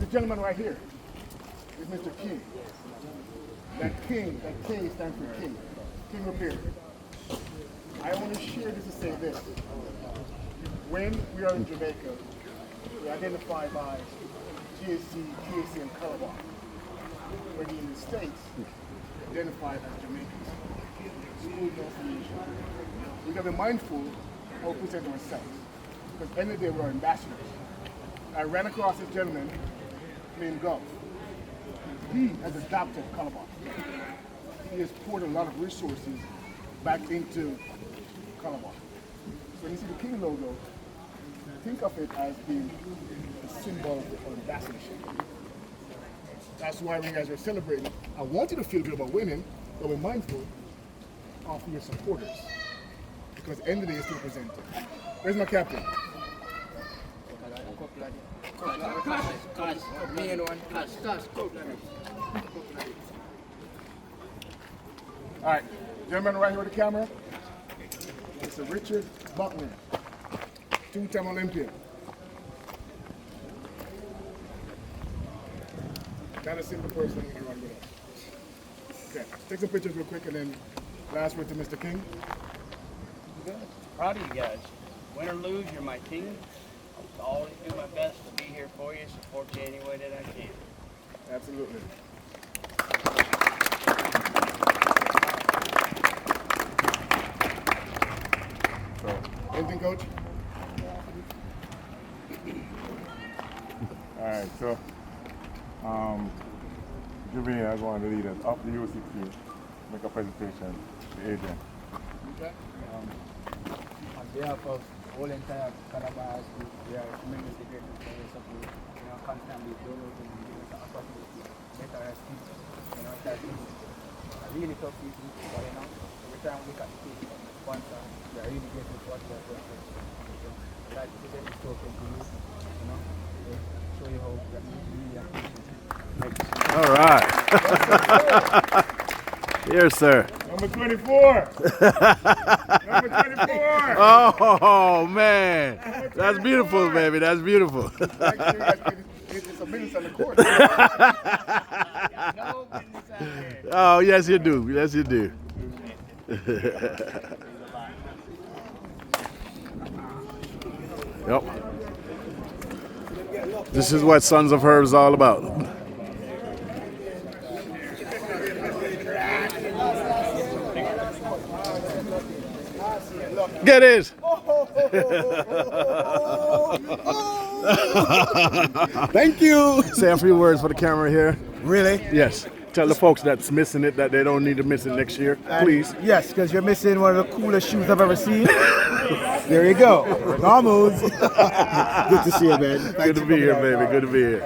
The gentleman right here is Mr. King. That King, that K stands for King. King of Beer. I only share this to say this. When we are in Jamaica, we identify by GSC, KC, and Calabar. When you're in the States, we identify as Jamaicans. School affiliation. We gotta be mindful how we present ourselves. Because at the end of the day, we're ambassadors. I ran across this gentleman named Gov. He has adopted Calabar. He has poured a lot of resources back into Calabar. So when you see the King logo, think of it as being a symbol of ambassadorship. That's why when you guys are celebrating, I want you to feel good about winning, but we're mindful of your supporters. Because at the end of the day, you're still presenting. Where's my captain? All right, gentleman right here with the camera. Mr. Richard Buckner, two-time Olympian. Not a simple person when you run with us. Okay, take some pictures real quick and then last word to Mr. King. Proud of you guys. Win or lose, you're my team. I'll always do my best to be here for you, support you any way that I can. Absolutely. So, anything, Coach? All right, so Jimmy, I want to lead us up the U16, make a presentation to Adrian. Okay. On behalf of all entire Calabar group, we are tremendously grateful for your support. Constantly donating and giving us the opportunity to better our kids. That is a really tough season, but every time we look at the kids from the sponsor, we are really grateful for what we are doing. I'd like to present this token to you, to show you how we really appreciate it. All right. Here, sir. Number 24. Number 24. Oh, man. That's beautiful, baby. That's beautiful. It's a minute on the court. Oh, yes, you do. Yes, you do. Yep. This is what Sons of Herb is all about. Get it. Thank you. Say a few words for the camera here. Really? Yes. Tell the folks that's missing it that they don't need to miss it next year, please. Yes, because you're missing one of the coolest shoes I've ever seen. There you go. Normals. Good to see you, man. Good to be here, baby. Good to be here.